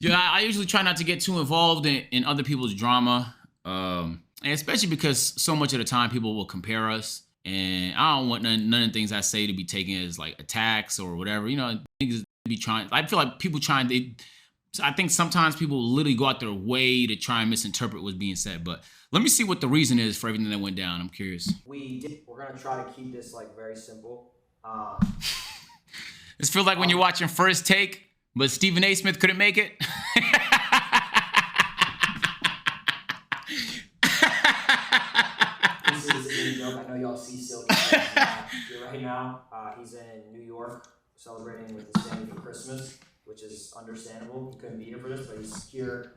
Yeah, I usually try not to get too involved in other people's drama, and especially because so much of the time people will compare us, and I don't want none of the things I say to be taken as like attacks or whatever. You know, niggas be trying. I feel like people trying. I think sometimes people literally go out their way to try and misinterpret what's being said. But let me see what the reason is for everything that went down. I'm curious. We're gonna try to keep this like very simple. This feels like when you're watching First Take, but Stephen A. Smith couldn't make it. This is a joke. I know y'all see Silky here right now. He's in New York celebrating with his family for Christmas, which is understandable. He couldn't be here for this, but he's here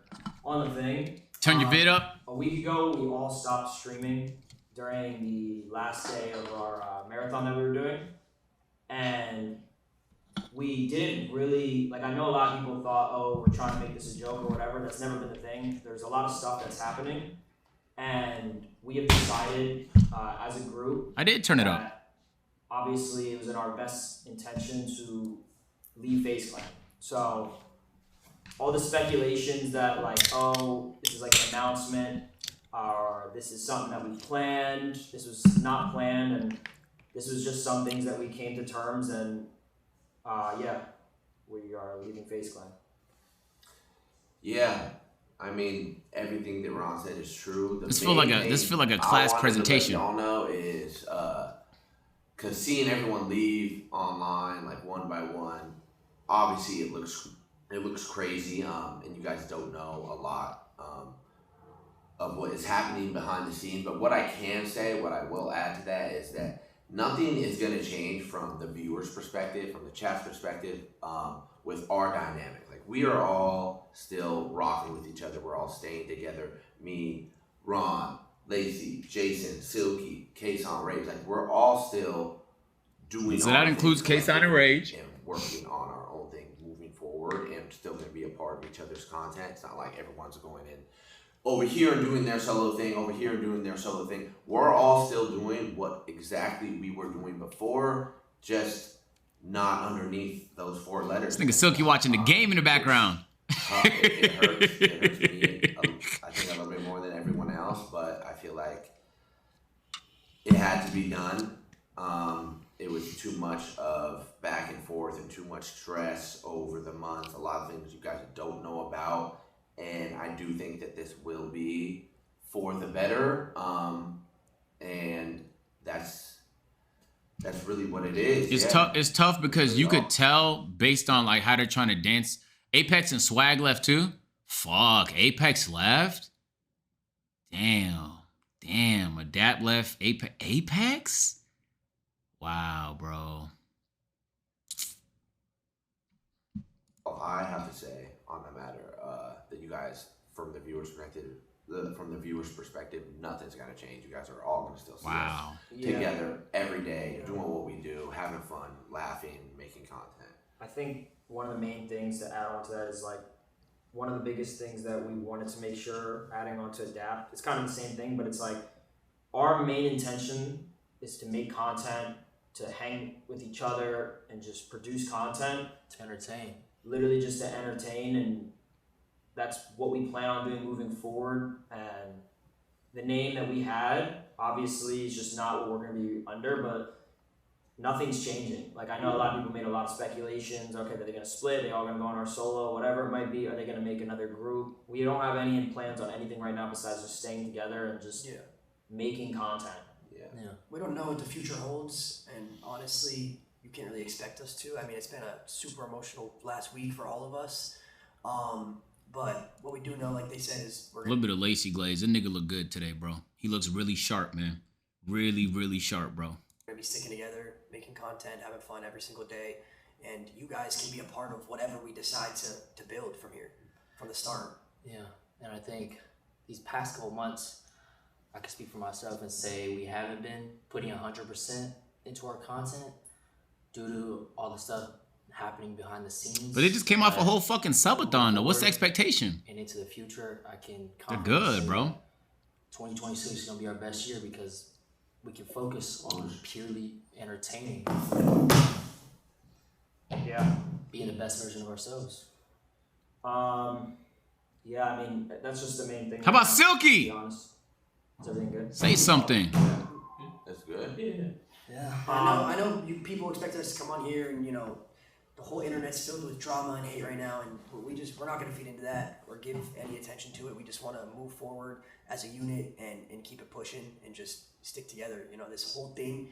on the thing. Turn your vid up. A week ago, we all stopped streaming during the last day of our marathon that we were doing, and we didn't really, like, I know a lot of people thought, oh, we're trying to make this a joke or whatever. That's never been the thing. There's a lot of stuff that's happening, and we have decided as a group. I did turn it up. Obviously, it was in our best intention to leave FaZe Clan. So all the speculations that like, oh, this is like an announcement, or this is something that we planned, this was not planned, and this was just some things that we came to terms, and yeah, we are leaving FaZe Clan. Yeah, I mean, everything that Ron said is true. This feel like a class presentation. Y'all know is because seeing everyone leave online like one by one, obviously it looks crazy, and you guys don't know a lot of what is happening behind the scenes. But what I can say, what I will add to that, is that nothing is going to change from the viewer's perspective, from the chat's perspective, with our dynamic. Like, we are all still rocking with each other. We're all staying together. Me, Ron, Lacey, Jason, Silky, Kaysan, Rage. Like, we're all still doing. So that includes Kaysan and Rage. And working on our own thing, moving forward, and still going to be a part of each other's content. It's not like everyone's going in over here and doing their solo thing, over here and doing their solo thing. We're all still doing what exactly we were doing before, just not underneath those four letters. This nigga Silky watching the game in the background. It hurts. It hurts me, I think, a little bit more than everyone else, but I feel like it had to be done. It was too much of back and forth and too much stress over the months. A lot of things you guys don't know about. And I do think that this will be for the better, and that's really what it is. It's tough. It's tough because you could tell based on like how they're trying to dance. Apex and Swag left too. Fuck, Apex left. Damn. Adapt left. Apex. Wow, bro. All I have to say on the matter, that you guys, from the viewer's perspective, nothing's gonna change. You guys are all gonna still see us together every day, doing what we do, having fun, laughing, making content. I think one of the main things to add on to that is like one of the biggest things that we wanted to make sure, adding on to Adapt, it's kind of the same thing, but it's like our main intention is to make content, to hang with each other, and just produce content to entertain. Literally just to entertain, and that's what we plan on doing moving forward. And the name that we had obviously is just not what we're going to be under, but nothing's changing. Like, I know a lot of people made a lot of speculations. Okay, are they going to split? Are they all going to go on our solo? Whatever it might be. Are they going to make another group? We don't have any plans on anything right now besides just staying together and just making content. Yeah. We don't know what the future holds, and honestly, you can't really expect us to. I mean, it's been a super emotional last week for all of us. But what we do know, like they said, is we're a little bit of Lacy Glaze. That nigga look good today, bro. He looks really sharp, man. Really, really sharp, bro. We're gonna be sticking together, making content, having fun every single day, and you guys can be a part of whatever we decide to build from here, from the start. Yeah, and I think these past couple months, I can speak for myself and say we haven't been putting 100% into our content due to all the stuff happening behind the scenes. But they just came off a whole fucking subathon though. What's the expectation? And into the future, I can they're good, bro. 2026 is gonna be our best year because we can focus on purely entertaining. Yeah. Being the best version of ourselves. Yeah, I mean that's just the main thing. How about right now, Silky? To be honest, is everything good? Say something. That's good. Yeah, I know. You people expect us to come on here, and the whole internet's filled with drama and hate right now, and we're not going to feed into that or give any attention to it. We just want to move forward as a unit and keep it pushing and just stick together. This whole thing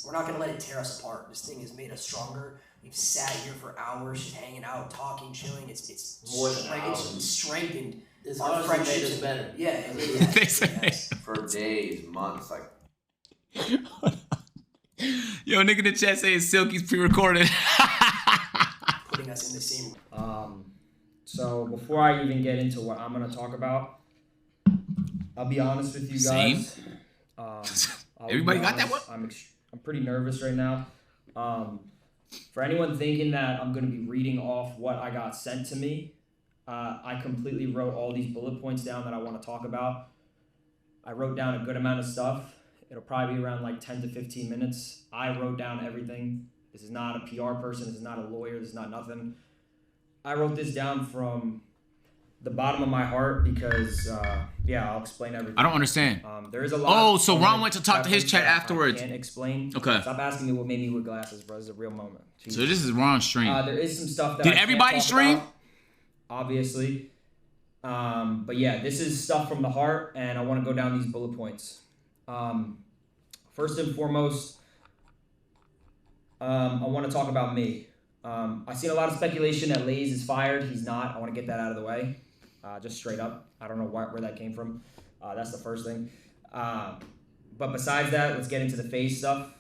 we're not going to let it tear us apart. This thing has made us stronger. We've sat here for hours, just hanging out, talking, chilling. It's More than hours. It's strengthened It's our honestly made friendships. us better. Yeah, it really has. They say- It has. For days, months, like Yo, nigga in the chat saying Silky's pre-recorded. Putting us in the same. So before I even get into what I'm gonna talk about, I'll be honest with you guys. Same. I'll Everybody be got that honest, I'm pretty nervous right now. For anyone thinking that I'm gonna be reading off what I got sent to me, I completely wrote all these bullet points down that I want to talk about. I wrote down a good amount of stuff. It'll probably be around like 10 to 15 minutes. I wrote down everything. This is not a PR person. This is not a lawyer. This is not nothing. I wrote this down from the bottom of my heart because, I'll explain everything. I don't understand. There is a lot. Oh, so Ron went to talk to his chat that afterwards. I can't explain. Okay. Stop asking me what made me wear glasses, bro. This is a real moment. So Jesus. this is Ron's stream. There is some stuff that Did I can't everybody talk stream? about, obviously. But yeah, this is stuff from the heart, and I want to go down these bullet points. First and foremost, I want to talk about me. I've seen a lot of speculation that Lays is fired. He's not. I want to get that out of the way. Just straight up. I don't know where that came from. That's the first thing. But besides that, let's get into the FaZe stuff.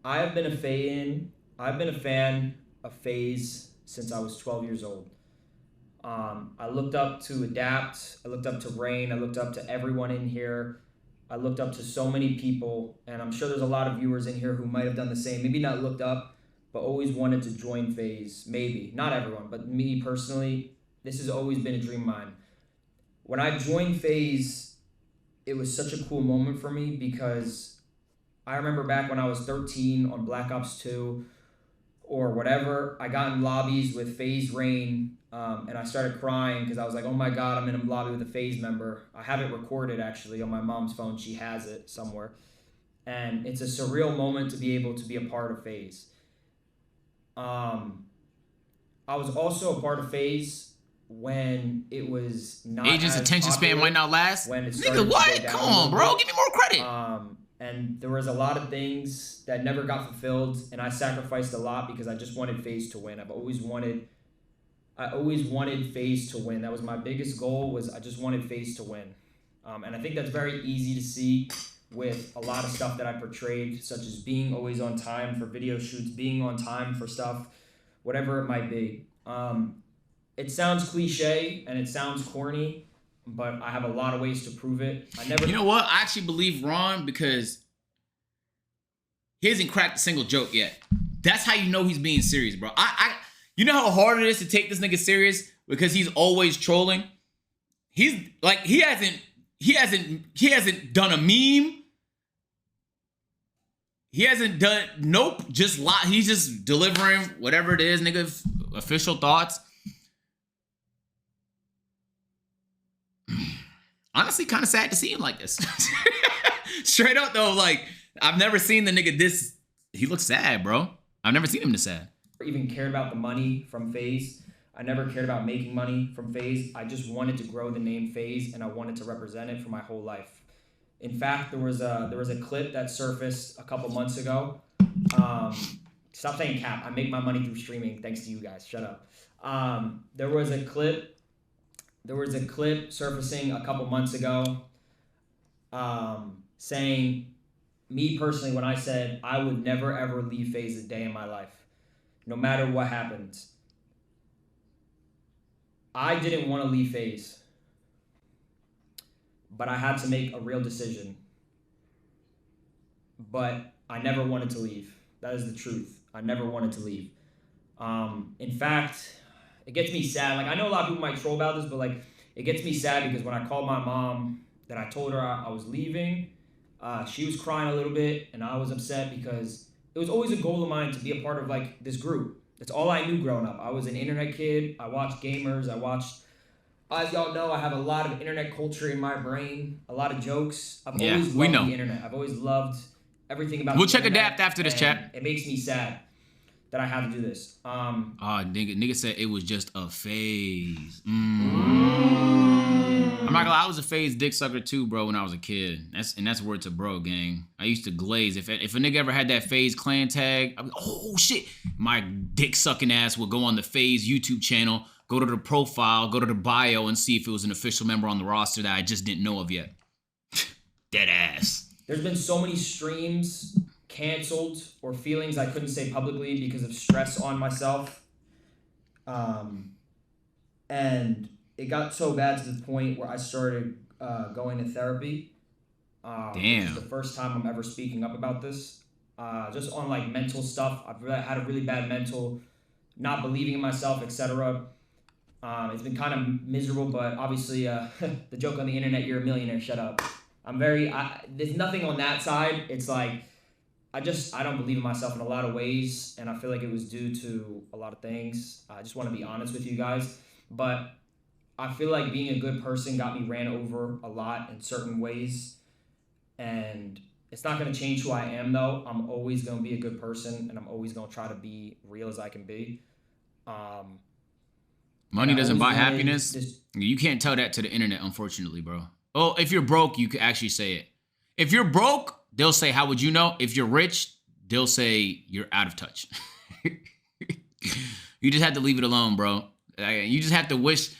I've been a fan of FaZe since I was 12 years old. I looked up to Adapt. I looked up to Rain. I looked up to everyone in here. I looked up to so many people, and I'm sure there's a lot of viewers in here who might have done the same. Maybe not looked up, but always wanted to join FaZe. Maybe. Not everyone, but me personally, this has always been a dream of mine. When I joined FaZe, it was such a cool moment for me because I remember back when I was 13 on Black Ops 2 or whatever, I got in lobbies with FaZe Rain, and I started crying because I was like, oh my God, I'm in a lobby with a FaZe member. I have it recorded actually on my mom's phone. She has it somewhere. And it's a surreal moment to be able to be a part of FaZe. I was also a part of FaZe when it was not Agent's as attention span popular, might not last. when it started Nigga, to what? go down Come a on, little bro. bit. Give me more credit. And there was a lot of things that never got fulfilled, and I sacrificed a lot because I just wanted FaZe to win. I always wanted FaZe to win. That was my biggest goal. Was I just wanted FaZe to win, and I think that's very easy to see with a lot of stuff that I portrayed, such as being always on time for video shoots, being on time for stuff, whatever it might be. It sounds cliche and it sounds corny, but I have a lot of ways to prove it. You know what? I actually believe Ron because he hasn't cracked a single joke yet. That's how you know he's being serious, bro. You know how hard it is to take this nigga serious because he's always trolling. He's like he hasn't done a meme. He hasn't done just he's just delivering whatever it is, nigga, official thoughts. Honestly, kind of sad to see him like this. Straight up though, like I've never seen the nigga this. He looks sad, bro. I've never seen him this sad. Even cared about the money from FaZe. I never cared about making money from FaZe. I just wanted to grow the name FaZe, and I wanted to represent it for my whole life. In fact, there was a clip that surfaced a couple months ago. Stop saying cap. I make my money through streaming thanks to you guys. Shut up. There was a clip surfacing a couple months ago saying, me personally, when I said I would never ever leave FaZe a day in my life, no matter what happens. I didn't want to leave FaZe, but I had to make a real decision. But I never wanted to leave. That is the truth. I never wanted to leave. In fact, it gets me sad. Like, I know a lot of people might troll about this, but like, it gets me sad because when I called my mom that I told her I was leaving, she was crying a little bit, and I was upset because it was always a goal of mine to be a part of like this group. That's all I knew growing up. I was an internet kid. I watched gamers. As y'all know, I have a lot of internet culture in my brain, a lot of jokes. I've always we loved know. the internet. I've always loved everything about We'll the check internet, Adapt after this, and chat. It makes me sad that I have to do this. Nigga said it was just a phase. I'm not gonna lie, I was a phase dick sucker too, bro, when I was a kid. That's word to bro, gang. I used to glaze. If a nigga ever had that FaZe Clan tag, I'd be, oh shit. My dick sucking ass would go on the FaZe YouTube channel, go to the profile, go to the bio, and see if it was an official member on the roster that I just didn't know of yet. Dead ass. There's been so many streams canceled or feelings I couldn't say publicly because of stress on myself. And it got so bad to the point where I started going to therapy. Damn. This is the first time I'm ever speaking up about this. Just on like mental stuff. I've had a really bad mental, not believing in myself, etc. It's been kind of miserable, but obviously the joke on the internet, you're a millionaire, shut up. There's nothing on that side. It's like, I don't believe in myself in a lot of ways, and I feel like it was due to a lot of things. I just want to be honest with you guys. But I feel like being a good person got me ran over a lot in certain ways. And it's not going to change who I am, though. I'm always going to be a good person, and I'm always going to try to be real as I can be. Money doesn't buy happiness. You can't tell that to the internet, unfortunately, bro. Oh, if you're broke, you could actually say it. If you're broke, they'll say, how would you know? If you're rich, they'll say you're out of touch. You just have to leave it alone, bro. You just have to wish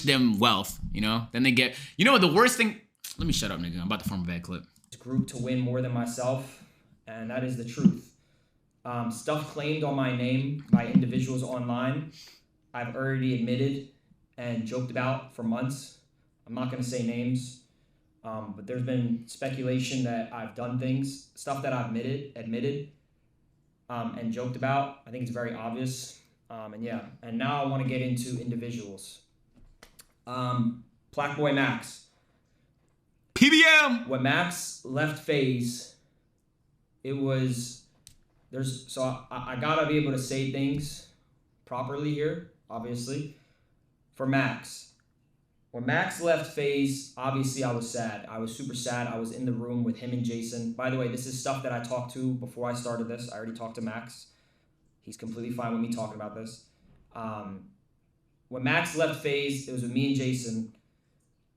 them wealth, you know? Then they get, you know what the worst thing, let me shut up, nigga. I'm about to form a bad clip. Group to win more than myself, and that is the truth. Stuff claimed on my name by individuals online, I've already admitted and joked about for months. I'm not going to say names, but there's been speculation that I've done things, stuff that I've admitted, and joked about. I think it's very obvious. And now I want to get into individuals. Blackboy Max. PBM! When Max left FaZe, I gotta be able to say things properly here, obviously. For Max. When Max left FaZe, obviously I was sad. I was super sad. I was in the room with him and Jason. By the way, this is stuff that I talked to before I started this. I already talked to Max. He's completely fine with me talking about this. When Max left FaZe, it was with me and Jason.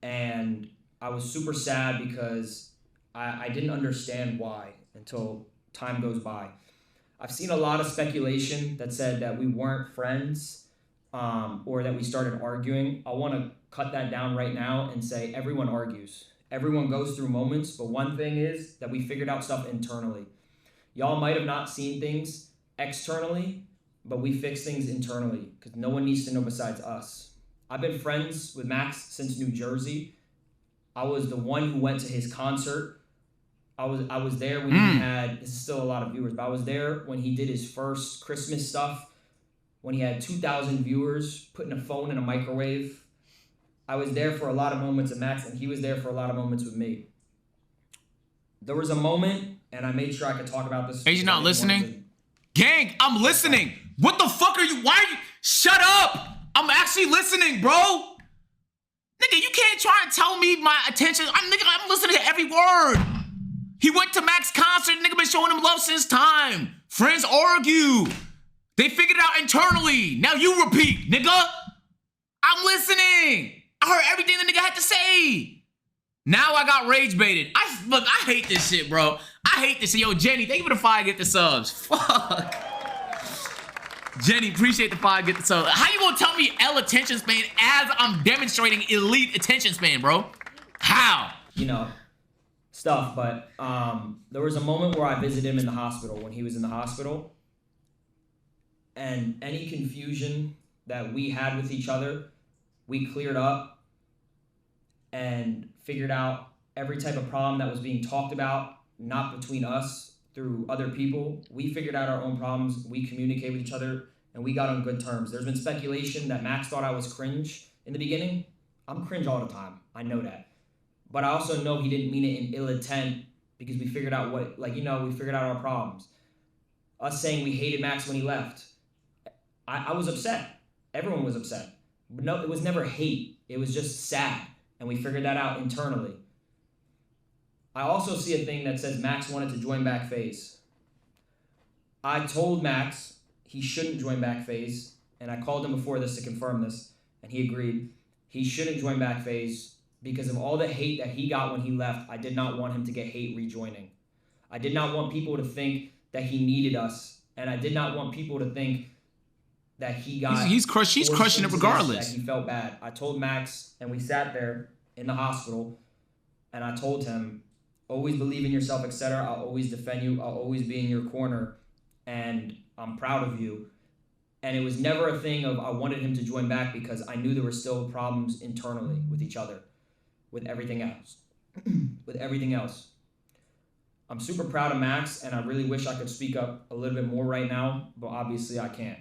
And I was super sad because I didn't understand why until time goes by. I've seen a lot of speculation that said that we weren't friends or that we started arguing. I want to cut that down right now and say everyone argues. Everyone goes through moments, but one thing is that we figured out stuff internally. Y'all might have not seen things externally, but we fix things internally because no one needs to know besides us. I've been friends with Max since New Jersey. I was the one who went to his concert. I was there when he had, this is still a lot of viewers, but I was there when he did his first Christmas stuff, when he had 2,000 viewers, putting a phone in a microwave. I was there for a lot of moments with Max, and he was there for a lot of moments with me. There was a moment, and I made sure I could talk about this. Are you not listening? Gang, I'm listening. What the fuck are you? Why are you? Shut up. I'm actually listening, bro. Nigga, you can't try and tell me my attention. I'm listening to every word. He went to Max's concert. Nigga been showing him love since time. Friends argue. They figured it out internally. Now you repeat, nigga. I'm listening. I heard everything the nigga had to say. Now I got rage baited. Look, I hate this shit, bro. I hate this shit. Yo, Jenny, thank you for the 5 get the subs. Fuck. Jenny, appreciate the 5 get the subs. How you gonna tell me L attention span as I'm demonstrating elite attention span, bro? How? You know, stuff, but there was a moment where I visited him in the hospital when he was in the hospital. And any confusion that we had with each other, we cleared up and figured out every type of problem that was being talked about, not between us, through other people. We figured out our own problems, we communicated with each other, and we got on good terms. There's been speculation that Max thought I was cringe in the beginning. I'm cringe all the time, I know that. But I also know he didn't mean it in ill intent because we figured out we figured out our problems. Us saying we hated Max when he left. I was upset. Everyone was upset. But no, it was never hate. It was just sad. And we figured that out internally. I also see a thing that says Max wanted to join back FaZe. I told Max he shouldn't join back FaZe, and I called him before this to confirm this, and he agreed. He shouldn't join back FaZe because of all the hate that he got when he left. I did not want him to get hate rejoining. I did not want people to think that he needed us, and I did not want people to think that he got. He's crushing it regardless. That he felt bad. I told Max, and we sat there in the hospital, and I told him, always believe in yourself, etc. I'll always defend you. I'll always be in your corner, and I'm proud of you. And it was never a thing of I wanted him to join back because I knew there were still problems internally with each other, with everything else. With everything else. I'm super proud of Max, and I really wish I could speak up a little bit more right now, but obviously I can't.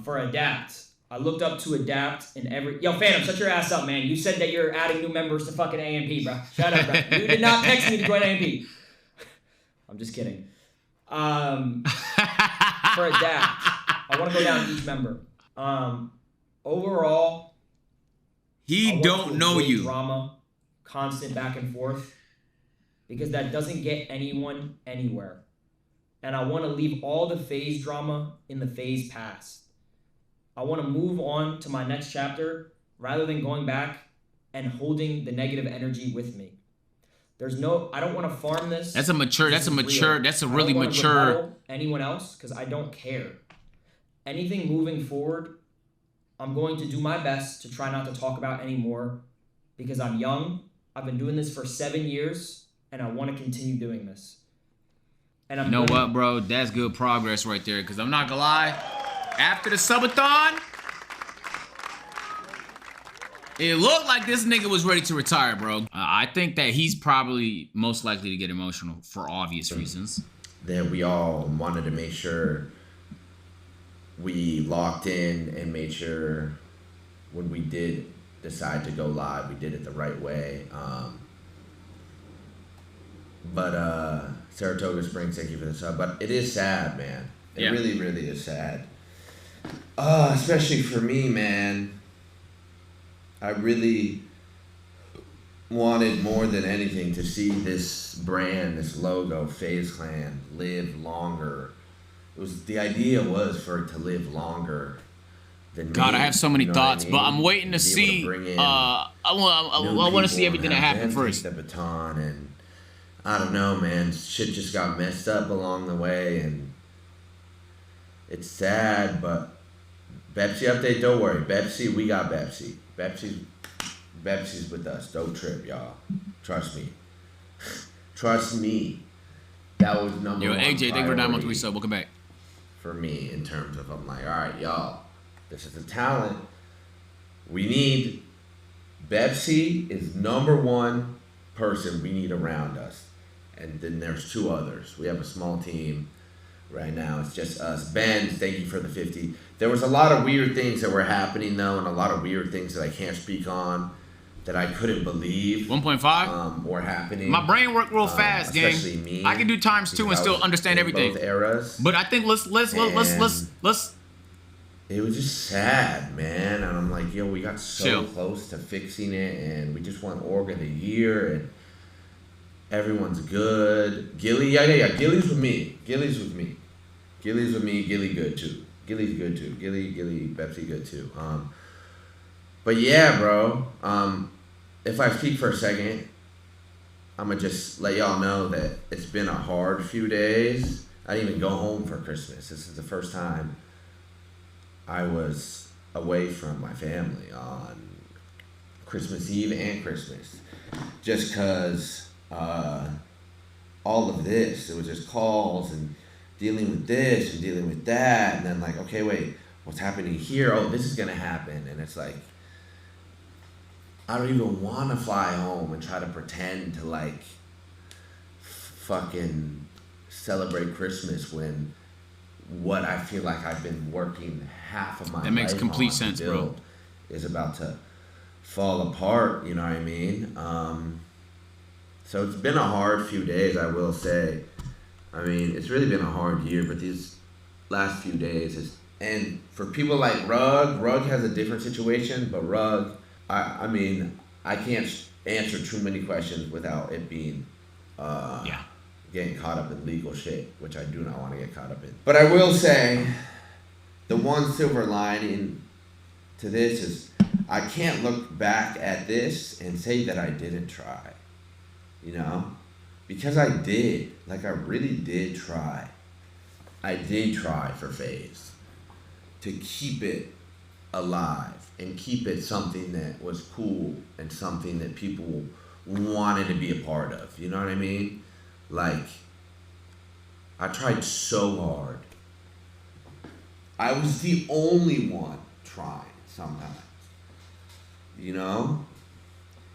For Adapt, I looked up to Adapt in every... Yo, Phantom, shut your ass up, man. You said that you're adding new members to fucking AMP, bro. Shut up, bro. You did not text me to join AMP. I'm just kidding. For Adapt, I want to go down each member. Overall... He don't know you. Drama, constant back and forth, because that doesn't get anyone anywhere. And I want to leave all the FaZe drama in the FaZe past. I want to move on to my next chapter rather than going back and holding the negative energy with me. I don't want to farm this. That's a really mature. Anyone else, because I don't care. Anything moving forward, I'm going to do my best to try not to talk about anymore because I'm young. I've been doing this for 7 years and I want to continue doing this. And You know what, bro? That's good progress right there. Because I'm not going to lie. After the subathon, it looked like this nigga was ready to retire, bro. I think that he's probably most likely to get emotional for obvious reasons. That we all wanted to make sure we locked in and made sure when we did decide to go live, we did it the right way. But Saratoga Springs, thank you for the sub. But it is sad, man. It really, really is sad. Especially for me, man. I really wanted more than anything to see this brand, this logo, FaZe Clan, live longer. The idea was for it to live longer than God, me, I have so many thoughts, what I but mean? I'm waiting to see. I want to see everything that happened first. The baton, and I don't know, man. Shit just got messed up along the way, and it's sad. But Bepsi update, don't worry. Bepsi, we got Bepsi. Bepsi's with us. Don't trip, y'all. Trust me. Trust me. That was number one. Yo, AJ, thank you for 9 months priority resub. Welcome back. for me in terms of I'm like, all right, y'all, this is a talent. We need Bepsi is number one person we need around us. And then there's two others. We have a small team right now. It's just us. Ben, thank you for the 50. There was a lot of weird things that were happening though, and a lot of weird things that I can't speak on that I couldn't believe 1.5 were happening. My brain worked real fast, gang. especially me. I can do times 2 and because I still was understand in everything. Both eras. But I think let's It was just sad, man. And I'm like, yo, we got so Chill. close to fixing it, and we just won Org of the Year, and everyone's good. Gilly, yeah. Gilly's with me. Gilly's with me. Gilly good too. Gilly's good too. Gilly, Bepsi good too. But yeah, bro. If I speak for a second, I'm gonna just let y'all know that it's been a hard few days. I didn't even go home for Christmas. This is the first time I was away from my family on Christmas Eve and Christmas. Just because all of this, it was just calls and dealing with this and dealing with that. And then like, okay, wait, what's happening here? Oh, this is going to happen. And it's like, I don't even want to fly home and try to pretend to like fucking celebrate Christmas when what I feel like I've been working half of my life That makes complete on to sense, bro. build is about to fall apart, you know what I mean? So it's been a hard few days, I will say. I mean, it's really been a hard year, but these last few days And for people like Rug has a different situation, but Rug, I mean, I can't answer too many questions without it being getting caught up in legal shit, which I do not want to get caught up in. But I will say, the one silver lining to this is I can't look back at this and say that I didn't try, you know? Because I did. Like, I really did try. I did try for FaZe to keep it alive and keep it something that was cool and something that people wanted to be a part of. You know what I mean? Like, I tried so hard. I was the only one trying sometimes, you know?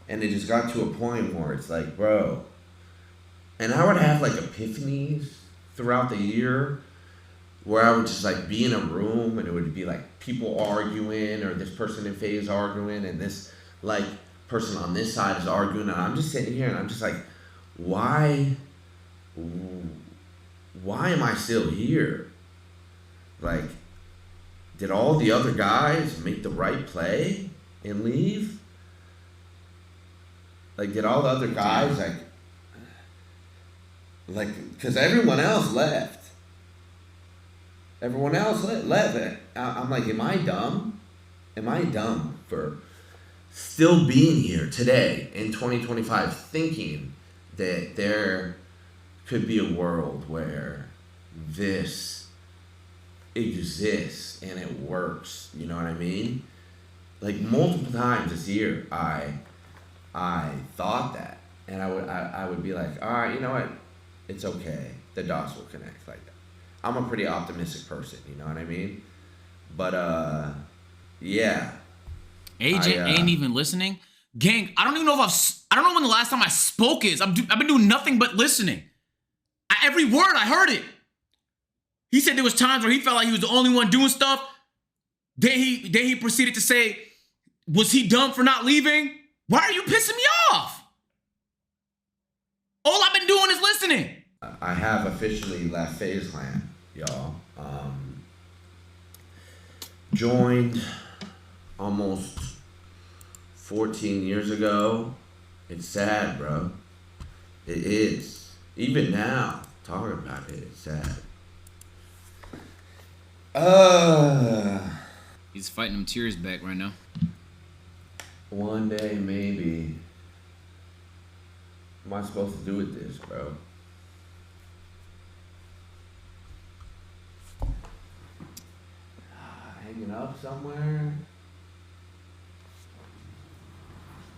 And it just got to a point where it's like, bro. And I would have like epiphanies throughout the year where I would just like be in a room and it would be like people arguing, or this person in FaZe arguing, and this like person on this side is arguing, and I'm just sitting here and I'm just like, why am I still here? Like, did all the other guys make the right play and leave? Like, did all the other guys like, because everyone else left. Everyone else left. I'm like, am I dumb? Am I dumb for still being here today in 2025 thinking that there could be a world where this exists and it works? You know what I mean? Like, multiple times this year, I thought that, and I would be like, all right, you know what? It's okay. The dots will connect like that. I'm a pretty optimistic person, you know what I mean? But yeah. AJ ain't even listening. Gang, I don't even know if I don't know when the last time I spoke is. I've been doing nothing but listening. Every word I heard it. He said there was times where he felt like he was the only one doing stuff. Then he proceeded to say, was he dumb for not leaving? Why are you pissing me off? All I've been doing is listening. I have officially left FaZe Clan, y'all. Joined almost 14 years ago. It's sad, bro. It is. Even now, talking about it, it's sad. He's fighting them tears back right now. One day, maybe. What am I supposed to do with this, bro? Hanging up somewhere?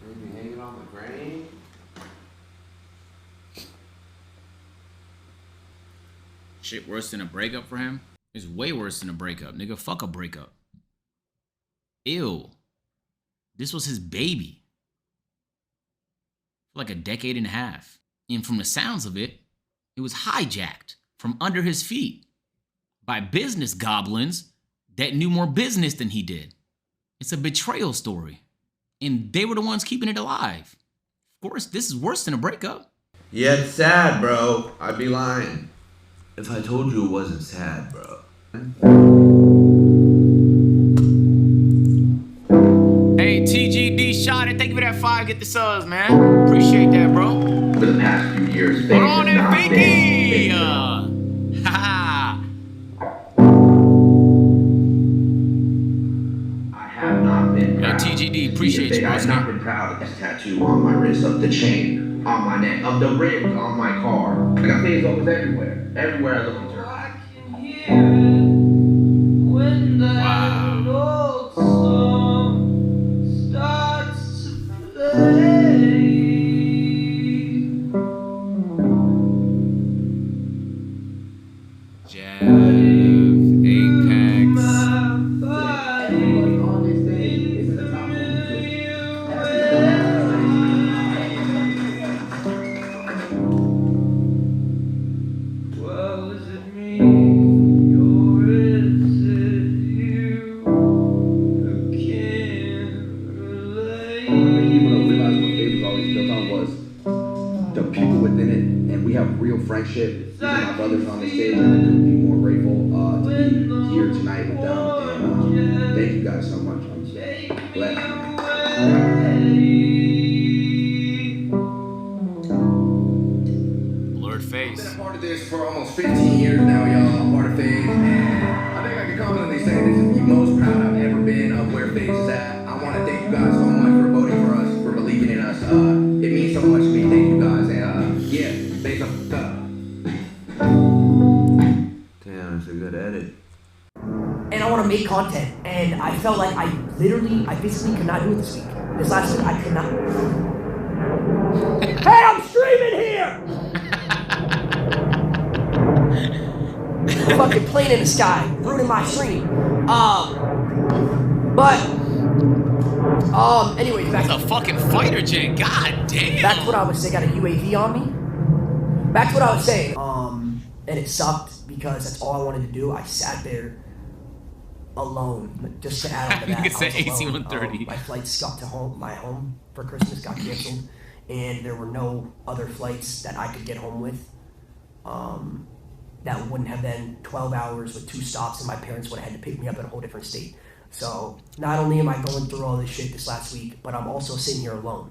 Maybe hanging on the grain? Shit worse than a breakup for him? It's way worse than a breakup. Nigga, fuck a breakup. Ew. This was his baby. For like a decade and a half. And from the sounds of it, it was hijacked from under his feet by business goblins that knew more business than he did. It's a betrayal story. And they were the ones keeping it alive. Of course, this is worse than a breakup. Yeah, it's sad, bro. I'd be lying if I told you it wasn't sad, bro. Hey, TGD shot it. Thank you for that 5. Get the subs, man. Appreciate that, bro. For the past few years, Hold on there, Finky! Haha. TGD, appreciate you, I've not been proud of this tattoo on my wrist, of the chain, on my neck, of the rims on my car. I got FaZe logos everywhere. Everywhere I look into. I can hear it when that old song starts to play. Jab, Apex. Friendship, even my brothers on the stage, and I couldn't be more grateful to be here tonight with them. And thank you guys so much. I'm so blessed, man. Blurred I've been face. a part of this for almost 15 years now, y'all. I'm part of FaZe, and I think I can confidently say this is the most proud I've ever been of where FaZe is at. I want to thank you guys so much for voting for us, for believing in us. It means so much to me. Thank you guys, and yeah, FaZe up. Damn, that's a good edit. And I want to make content, and I felt like I physically could not do it this week. This last week, I could not. Hey, I'm streaming here! Fucking plane in the sky, ruining my stream. Anyways, back It's a fucking fighter jet. God damn. back to what I was saying. Got a UAV on me. Back to what I was saying. And it sucked because that's all I wanted to do. I sat there alone, just to add on to that. It's an I was alone. AC-130. My flights got to my home for Christmas got canceled, and there were no other flights that I could get home with. That wouldn't have been 12 hours with 2 stops, and my parents would have had to pick me up in a whole different state. So not only am I going through all this shit this last week, but I'm also sitting here alone.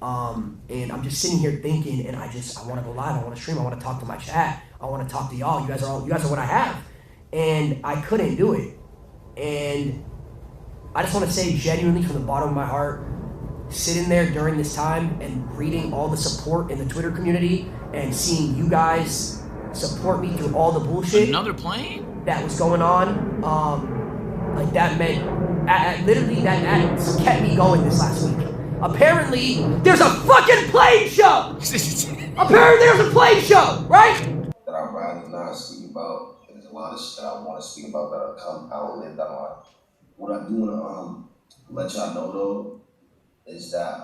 And I'm just sitting here thinking, and I want to go live. I want to stream. I want to talk to my chat. I want to talk to y'all. You guys are what I have, and I couldn't do it. And I just want to say genuinely from the bottom of my heart, sitting there during this time and reading all the support in the Twitter community and seeing you guys support me through all the bullshit Another plane? that was going on, like that meant, literally that kept me going this last week. Apparently, there's a fucking plane show! Apparently there's a plane show, right? That I'd rather not speak about. There's a lot of shit that I want to speak about that I don't live that life. What I do want to let y'all know though is that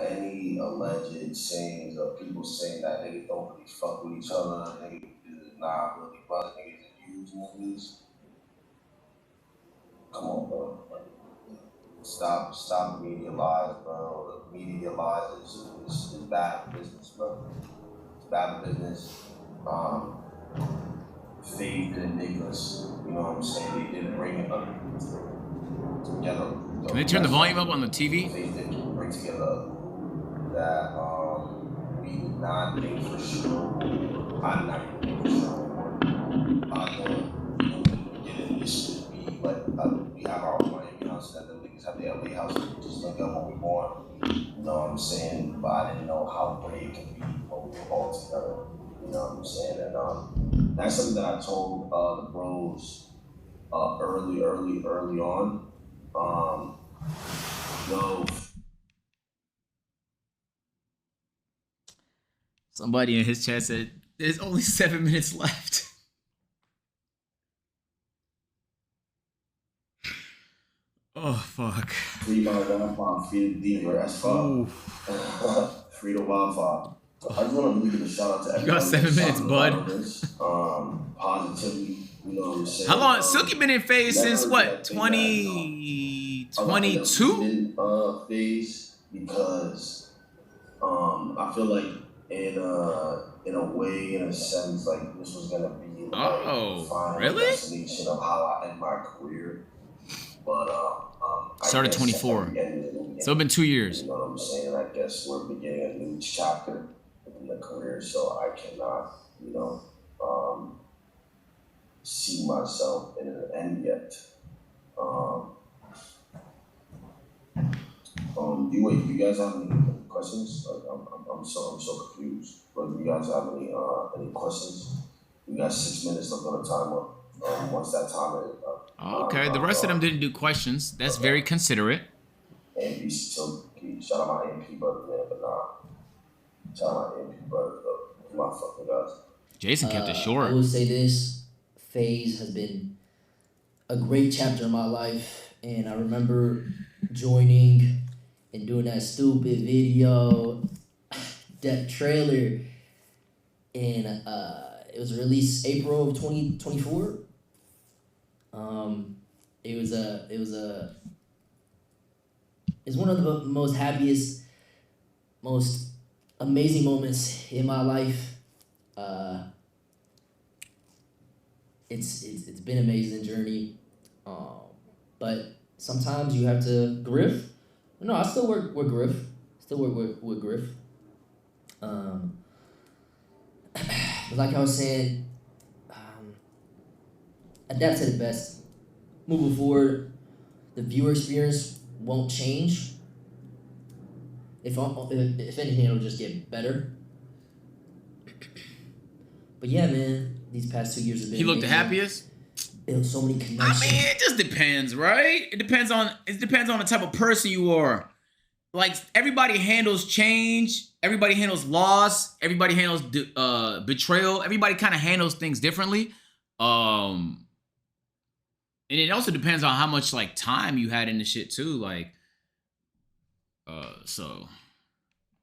any alleged sayings of people saying that niggas don't really fuck with each other, niggas is not really brother, niggas is huge movies. Come on, bro. Stop the media lies, bro. The media lies is bad business, bro. It's bad business. FaZe didn't make us, you know what I'm saying? They didn't bring it up together. Can they turn the volume up on the TV? FaZe didn't bring together that we did not think for sure. I'm not even for sure. I'm going to get in this should be like we have our Miami house and then niggas have the LA house. We just link up when we born. You know what I'm saying? But I didn't know how great it can be when we were all together. You know what I'm saying? And that's something that I told the bros early on. Somebody in his chat said, there's only 7 minutes left. Oh, fuck. Free my Wi-Fi, free the dealer, that's fun. Free the Wi-Fi. So I just want to really give a shout out to everybody. You got 7 minutes, bud. Positively, you know what I'm saying? How long? Silky been in FaZe since what? 2022? FaZe because I feel like in a way, in a sense, like this was gonna be like the final destination of how I end my career. But started 24. So it's been 2 years. You know what I'm saying? I guess we're beginning a new chapter in the career, so I cannot, see myself in an end yet. Do you guys have any questions? Like, I'm so confused. But do you guys have any questions? We got 6 minutes left on the timer. Once that timer is up. Okay, the rest of them didn't do questions. That's very considerate. AMP, so shout out my AMP brothers, man, but nah. Shout out my AMP brothers, though. My fucking guys. Jason kept it short. I will say this. FaZe has been a great chapter in my life, and I remember joining and doing that stupid video, that trailer, and it was released April of 2024. It's one of the most happiest, most amazing moments in my life. it's been an amazing journey. But sometimes you have to Griff. No, I still work with Griff. Still work with Griff. But like I was saying, adapt to the best. Moving forward, the viewer experience won't change. If anything, it'll just get better. But yeah, man, these past 2 years have been. He looked the amazing. happiest. Built so many I connections. mean, it just depends, right? It depends on the type of person you are. Like, everybody handles change, everybody handles loss, everybody handles betrayal. Everybody kind of handles things differently. And it also depends on how much like time you had in the shit too. Like, so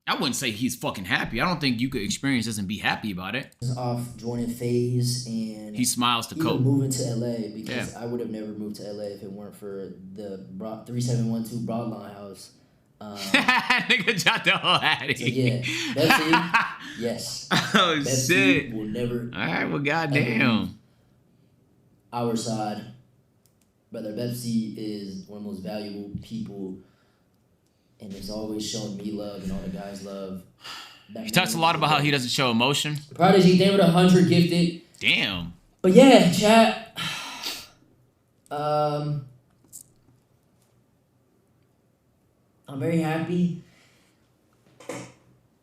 I wouldn't say he's fucking happy. I don't think you could experience this and be happy about it. Off joining FaZe, and He smiles to even cope. moving to LA, because I would have never moved to LA if it weren't for the 3712 Broadline house. Nigga dropped the whole Hattie. So yeah, Betsy, yes. Oh Betsy shit. will never All right, well, goddamn. our side. Brother, Betsy is one of the most valuable people, and has always shown me love and all the guys love. He talks a lot about how he doesn't show emotion. Prodigy, damn it, 100 gifted. Damn. But yeah, chat. I'm very happy.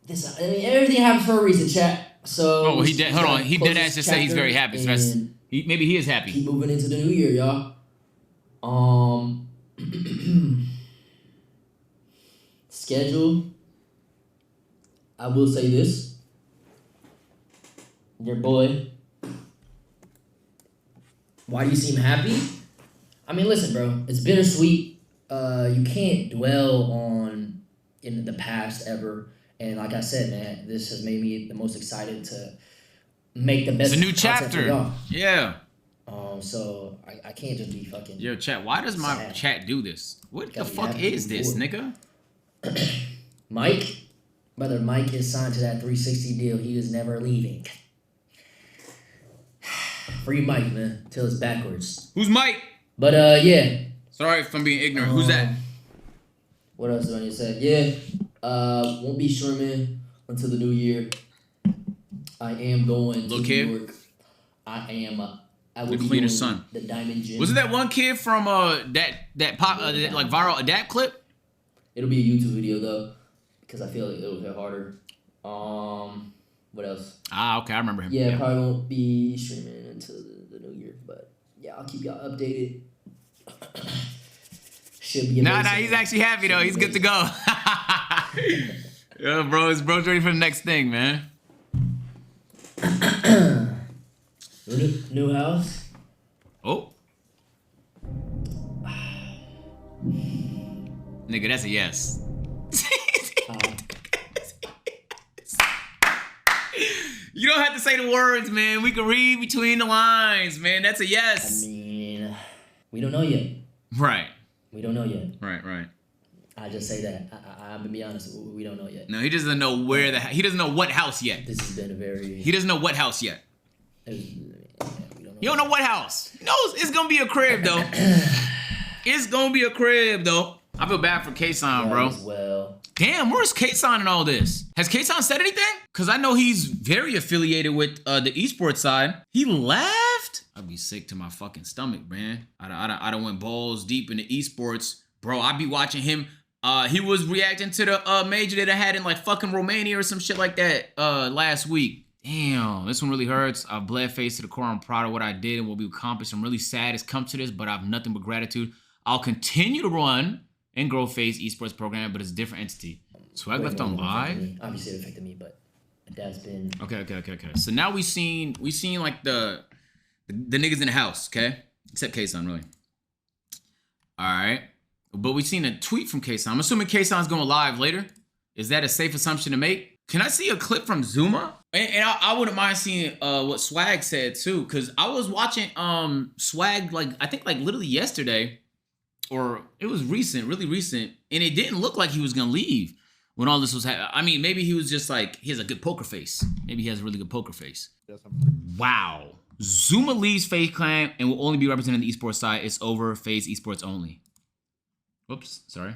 Everything happens for a reason, chat. So. Oh, he did. Hold on. He did ask to say he's very happy. So that's, maybe he is happy. Keep moving into the new year, y'all. Schedule. I will say this. Your boy. Why do you seem happy? I mean, listen, bro. It's bittersweet. You can't dwell on in the past ever. And like I said, man, this has made me the most excited to make the best. It's a new content for chapter. y'all. Yeah. So I can't just be fucking. Yo, chat. Why does my sad. chat do this? What the Gotta be fuck happy is this, before. nigga? Mike, brother, Mike is signed to that 360 deal. He is never leaving. Free Mike, man, till it's backwards. Who's Mike? But yeah. Sorry if I'm being ignorant. Who's that? What else do I need to say? Yeah, won't be streaming until the new year. I am going Little to kid? New York. I am. I will The be cleaner's doing son. The Diamond Gym. Was it that one kid from that pop that, like viral adapt clip? It'll be a YouTube video though, because I feel like it'll hit harder. What else? Ah, okay, I remember him. Yeah, probably won't be streaming until the new year, but yeah, I'll keep y'all updated. Should be amazing. Nah, he's actually happy though. He's good to go. Yo, bro's ready for the next thing, man. New house. Oh. Nigga, that's a yes. You don't have to say the words, man. We can read between the lines, man. That's a yes. I mean, we don't know yet. Right. We don't know yet. Right. I just say that. I'm gonna be honest. We don't know yet. No, he doesn't know where he doesn't know what house yet. This has been a very. He doesn't know what house yet. We don't know. You don't know what house. He knows it's gonna be a crib though. It's gonna be a crib though. I feel bad for Kaysan, bro. Well. Damn, where's Kaysan in all this? Has Kaysan said anything? Because I know he's very affiliated with the esports side. He left? I'd be sick to my fucking stomach, man. I done went balls deep into esports. Bro, I be watching him. He was reacting to the major that I had in like fucking Romania or some shit like that last week. Damn, this one really hurts. I've bled face to the core. I'm proud of what I did and what we accomplished. I'm really sad it's come to this, but I have nothing but gratitude. I'll continue to run and grow FaZe esports program, but it's a different entity. Swag left on live. Obviously, it affected me, but that's been Okay. So now we seen like the niggas in the house, okay? Except Kaysan, really. All right, but we seen a tweet from Kaysan. I'm assuming Kaysan's going live later. Is that a safe assumption to make? Can I see a clip from Zuma? And I wouldn't mind seeing what Swag said too, because I was watching Swag I think literally yesterday. Or it was recent, really recent, and it didn't look like he was gonna leave when all this was happening. I mean, maybe he was just like, he has a good poker face. Maybe he has a really good poker face. Wow. Zuma leaves FaZe Clan and will only be representing the esports side. It's over. FaZe esports only. Whoops, sorry.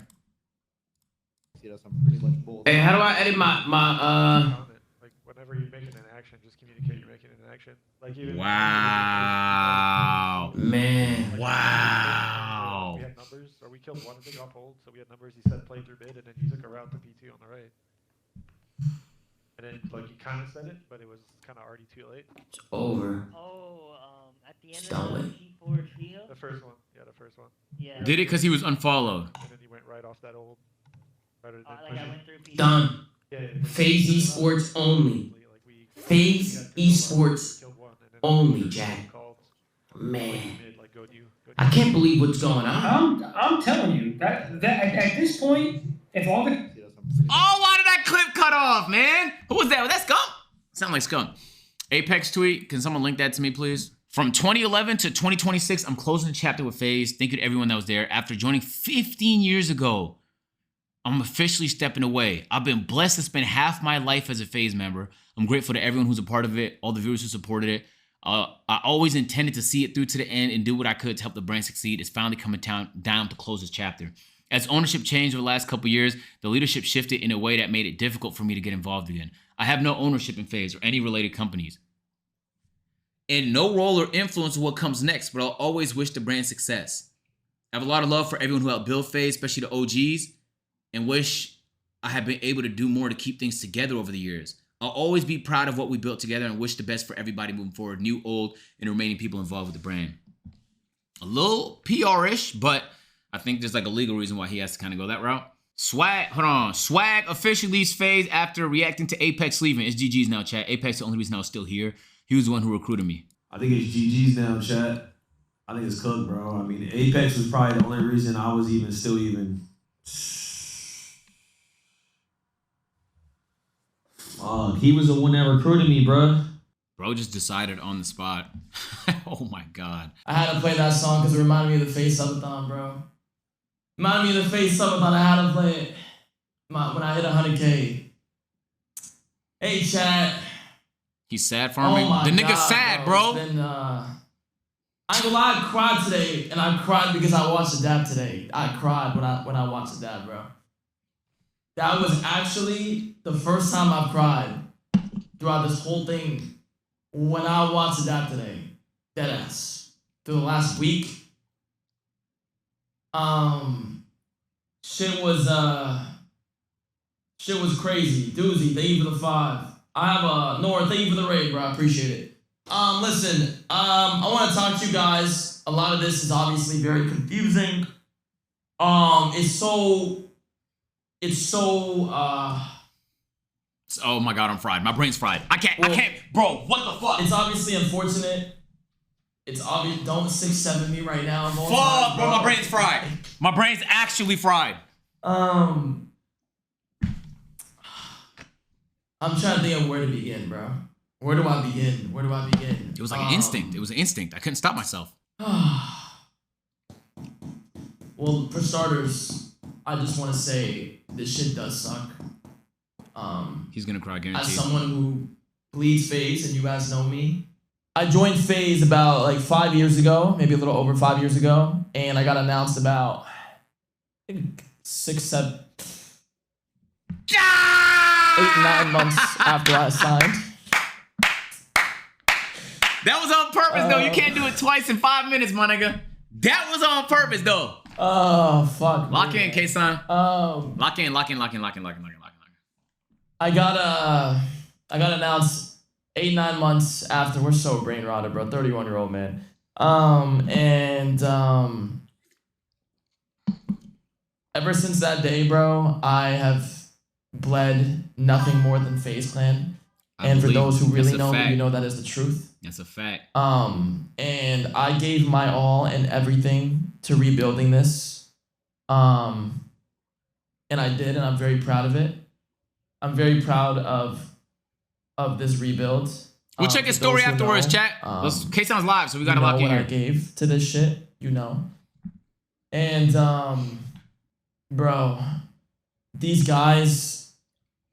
See, that's some pretty much bull. Hey, how do I edit my comment. Like whenever you're making an action, just communicate you're making an action. Like even Wow. man? like, Wow. We had numbers, or we killed one and they got hold, so we had numbers. He said play through mid, and then he took a route to P2 on the right. And then like he kind of said it, but it was kind of already too late. It's over. Oh, at the end Stop of it. the G4 trio? The first one, yeah, the first one. Yeah. Did it because he was unfollowed. And then he went right off that old. Rather than Like I pushing. went through P2. Done. Yeah, FaZe esports only. Like we FaZe esports killed one, and then only, Jack. called Man, mid, like go to you. I can't believe what's going on. I'm telling you that at this point, if all the See, that's some pretty Oh, why did that clip cut off, man? Who was that? Was that Scum? Sound like Scum. Apex tweet. Can someone link that to me, please? From 2011 to 2026, I'm closing the chapter with FaZe. Thank you to everyone that was there. After joining 15 years ago, I'm officially stepping away. I've been blessed to spend half my life as a FaZe member. I'm grateful to everyone who's a part of it, all the viewers who supported it. I always intended to see it through to the end and do what I could to help the brand succeed. It's finally coming down to close this chapter. As ownership changed over the last couple years, the leadership shifted in a way that made it difficult for me to get involved again. I have no ownership in FaZe or any related companies, and no role or influence of what comes next, but I'll always wish the brand success. I have a lot of love for everyone who helped build FaZe, especially the OGs, and wish I had been able to do more to keep things together over the years. I'll always be proud of what we built together and wish the best for everybody moving forward, new, old, and remaining people involved with the brand. A little PR-ish, but I think there's like a legal reason why he has to kind of go that route. Swag officially leaves FaZe after reacting to Apex leaving. It's GG's now, chat. Apex is the only reason I was still here. He was the one who recruited me. I think it's GG's now, chat. I think it's cooked, bro. I mean, Apex was probably the only reason I was still even. He was the one that recruited me, bro. Bro just decided on the spot. Oh my God. I had to play that song because it reminded me of the FaZe subathon, bro. Reminded me of the FaZe subathon. I had to play it when I hit 100K. Hey, chat. He's sad for me. Oh my The nigga's God, sad, bro. It's been, I ain't gonna lie, I cried today, and I cried because I watched the dab today. I cried when I watched the dab, bro. That was actually the first time I've cried throughout this whole thing when I watched the dab today. Deadass. Through the last week. Shit was crazy. Doozy, thank you for the 5. I have Nora, thank you for the raid, bro. I appreciate it. Listen, I want to talk to you guys. A lot of this is obviously very confusing. Oh my God, I'm fried. My brain's fried. I can't, bro, what the fuck? It's obviously unfortunate. It's obvious. Don't 6-7 me right now. Fuck, bro, my brain's fried. My brain's actually fried. I'm trying to think of where to begin, bro. Where do I begin? It was like an instinct. It was an instinct. I couldn't stop myself. Well, for starters, I just want to say this shit does suck. He's gonna cry, guaranteed. As someone who bleeds FaZe, and you guys know me, I joined FaZe about like 5 years ago, maybe a little over 5 years ago, and I got announced about I think 6, 7, 8, 9 months after I signed. That was on purpose, though. You can't do it twice in 5 minutes, my nigga. That was on purpose, though. Oh, fuck. Lock in, Kaysan. Lock in. I got announced 8, 9 months after. We're so brain rotted, bro. 31-year-old man. Ever since that day, bro, I have bled nothing more than FaZe Clan. And for those who really know me, you know that is the truth. That's a fact. And I gave my all and everything to rebuilding this. And I did, and I'm very proud of it. I'm very proud of this rebuild. We'll check his story afterwards, chat. Kaysan's live, so we gotta lock in here. I gave to this shit, you know. And bro, these guys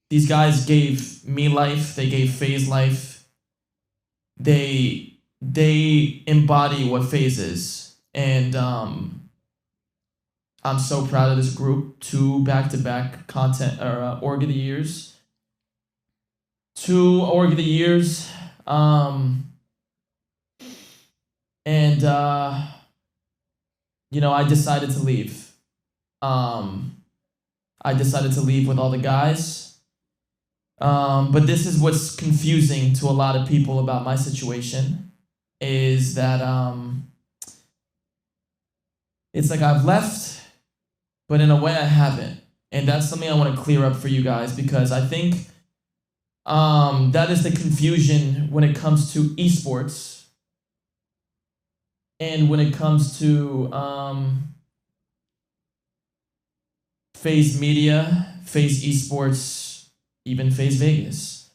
gave me life. They gave FaZe life. They they embody what FaZe is. And I'm so proud of this group. 2 back-to-back content or Org of the Years. 2 Org of the Years. And you know, I decided to leave. I decided to leave with all the guys. But this is what's confusing to a lot of people about my situation, is that it's like I've left, but in a way I haven't. And that's something I want to clear up for you guys, because I think that is the confusion when it comes to esports and when it comes to FaZe Media, FaZe Esports, even FaZe Vegas.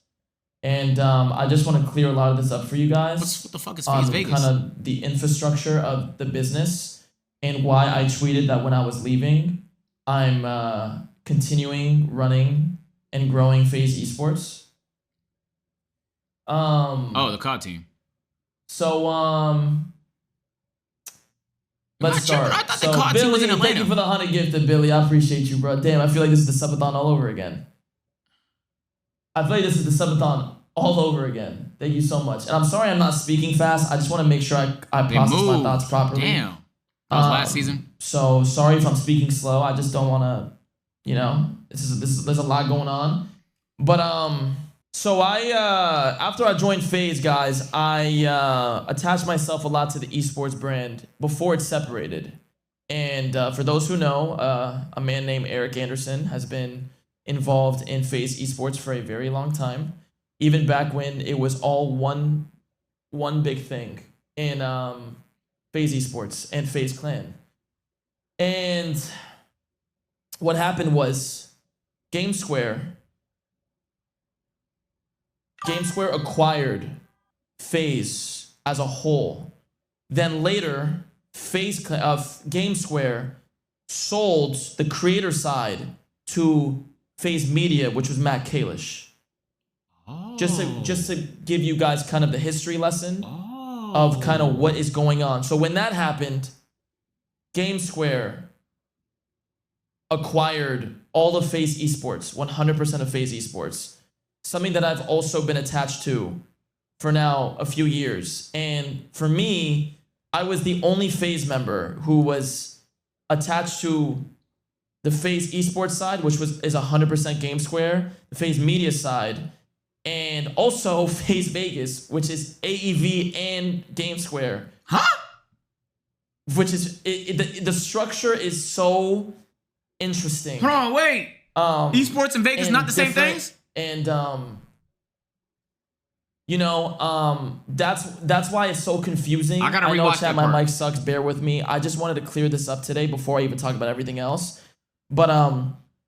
And I just want to clear a lot of this up for you guys. What the fuck is FaZe Vegas? Kind of the infrastructure of the business and why I tweeted that when I was leaving, I'm continuing running and growing FaZe Esports. The COD team. So let's start. I thought so the COD Billy, team was in Atlanta. Thank you for the 100 gifted, Billy. I appreciate you, bro. Damn, I feel like this is the subathon all over again. I feel like this is the subathon all over again. Thank you so much. And I'm sorry I'm not speaking fast. I just want to make sure I process my thoughts properly. Damn. That was last season. So sorry if I'm speaking slow. I just don't want to, you know, there's a lot going on. But so I after I joined FaZe, guys, I attached myself a lot to the esports brand before it separated. And for those who know, a man named Eric Anderson has been involved in FaZe Esports for a very long time, even back when it was all one big thing in FaZe Esports and FaZe Clan. And what happened was GameSquare acquired FaZe as a whole. Then later, GameSquare sold the creator side to FaZe Media, which was Matt Kalish. Oh. Just to give you guys kind of the history lesson of kind of what is going on. So when that happened, GameSquare acquired all of FaZe Esports, 100% of FaZe Esports. Something that I've also been attached to for now a few years. And for me, I was the only FaZe member who was attached to the FaZe Esports side, which is 100% GameSquare, the FaZe Media side, and also FaZe Vegas, which is AEV and GameSquare. Huh? Which is, the structure is so interesting. Hold on, wait. Esports and Vegas, not the same things? And you know, that's why it's so confusing. I gotta know rewatch chat, that my part. mic sucks. Bear with me. I just wanted to clear this up today before I even talk about everything else. But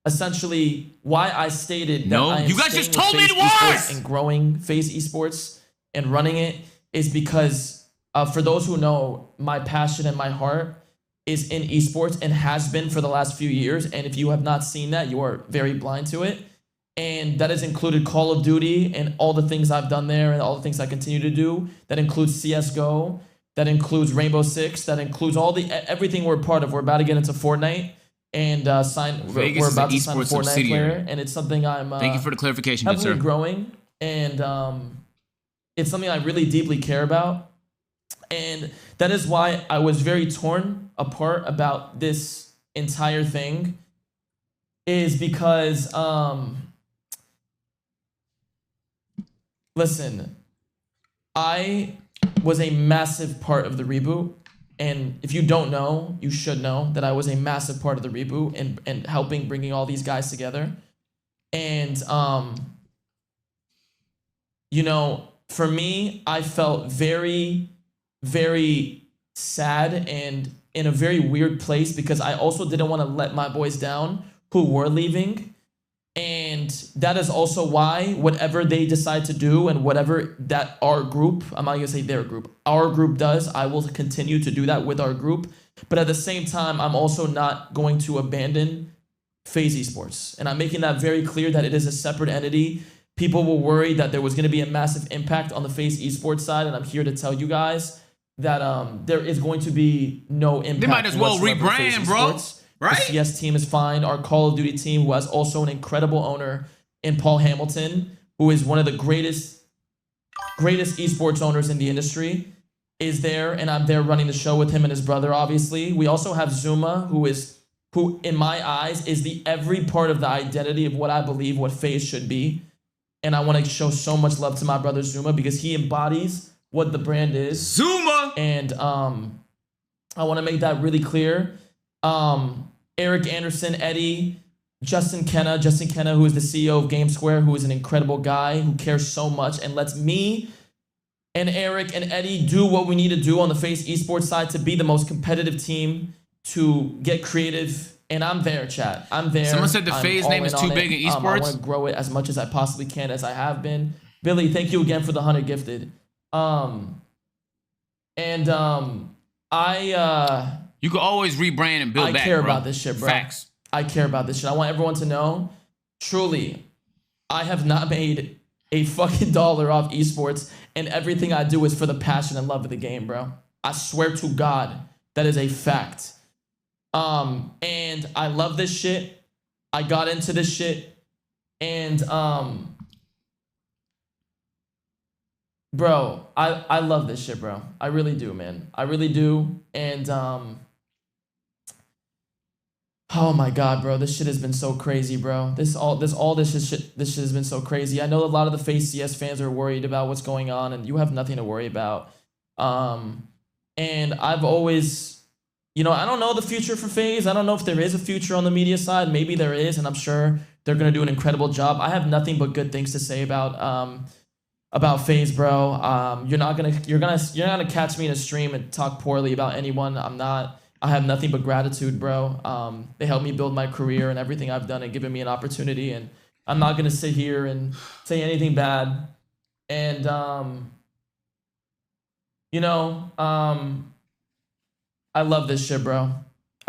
essentially, why I stated that I am you guys staying just with told me FaZe it was! Esports and growing FaZe Esports and running it is because for those who know, my passion and my heart is in esports and has been for the last few years. And if you have not seen that, you are very blind to it. And that has included Call of Duty and all the things I've done there and all the things I continue to do. That includes CSGO. That includes Rainbow Six. That includes everything we're part of. We're about to get into Fortnite and we're about to sign a Fortnite player. And it's something I'm Thank you for the clarification, good heavily sir. growing. And it's something I really deeply care about. And that is why I was very torn apart about this entire thing, is because listen, I was a massive part of the reboot. And if you don't know, you should know that I was a massive part of the reboot and helping bringing all these guys together. And, you know, for me, I felt very, very sad and in a very weird place because I also didn't want to let my boys down who were leaving. And that is also why whatever they decide to do and whatever that our group, I'm not gonna say their group, our group does, I will continue to do that with our group. But at the same time, I'm also not going to abandon FaZe Esports. And I'm making that very clear that it is a separate entity people were worried that there was going to be a massive impact on the FaZe esports side, and I'm here to tell you guys that there is going to be no impact. They might as well whatsoever for FaZe rebrand, bro. Esports. Right? The CS team is fine. Our Call of Duty team, who has also an incredible owner in Paul Hamilton, who is one of the greatest esports owners in the industry, is there, and I'm there running the show with him and his brother, obviously. We also have Zuma, who in my eyes is the every part of the identity of what I believe what FaZe should be. And I want to show so much love to my brother Zuma because he embodies what the brand is. Zuma! And I want to make that really clear. Eric Anderson, Eddie, Justin Kenna, who is the CEO of Game Square, who is an incredible guy who cares so much and lets me and Eric and Eddie do what we need to do on the FaZe esports side to be the most competitive team, to get creative. And I'm there, chat. I'm there. Someone said the I'm FaZe all name is in too on big it. in esports. I want to grow it as much as I possibly can, as I have been. Billy, thank you again for the 100 gifted. You could always rebrand and build back, I care bro. about this shit, bro. Facts. I care about this shit. I want everyone to know, truly, I have not made a fucking dollar off esports, and everything I do is for the passion and love of the game, bro. I swear to God, that is a fact. And I love this shit. I got into this shit, and bro, I love this shit, bro. I really do, man. I really do. And oh my God, bro, this shit has been so crazy, bro. This shit has been so crazy. I know a lot of the FaZe CS fans are worried about what's going on, and you have nothing to worry about. And I've always, I don't know the future for FaZe. I don't know if there is a future on the media side. Maybe there is, and I'm sure they're gonna do an incredible job. I have nothing but good things to say about FaZe, bro. You're not gonna catch me in a stream and talk poorly about anyone. I'm not. I have nothing but gratitude, bro. They helped me build my career and everything I've done and given me an opportunity, and I'm not gonna sit here and say anything bad. And I love this shit, bro.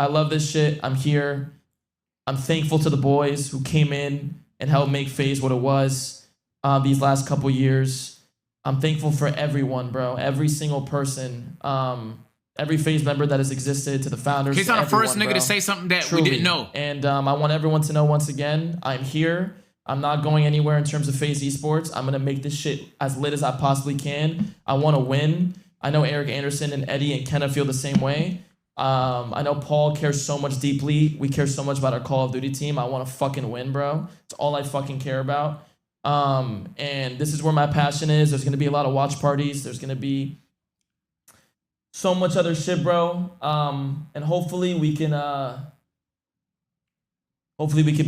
I love this shit. I'm here. I'm thankful to the boys who came in and helped make FaZe what it was these last couple years. I'm thankful for everyone, bro. Every single person. Every FaZe member that has existed, to the founders. Kaysan, the first nigga bro. to say something that Truly. we didn't know. And I want everyone to know once again, I'm here. I'm not going anywhere in terms of FaZe esports. I'm going to make this shit as lit as I possibly can. I want to win. I know Eric Anderson and Eddie and Kenna feel the same way. I know Paul cares so much deeply. We care so much about our Call of Duty team. I want to fucking win, bro. It's all I fucking care about. And this is where my passion is. There's going to be a lot of watch parties. There's going to be so much other shit, bro. And hopefully we can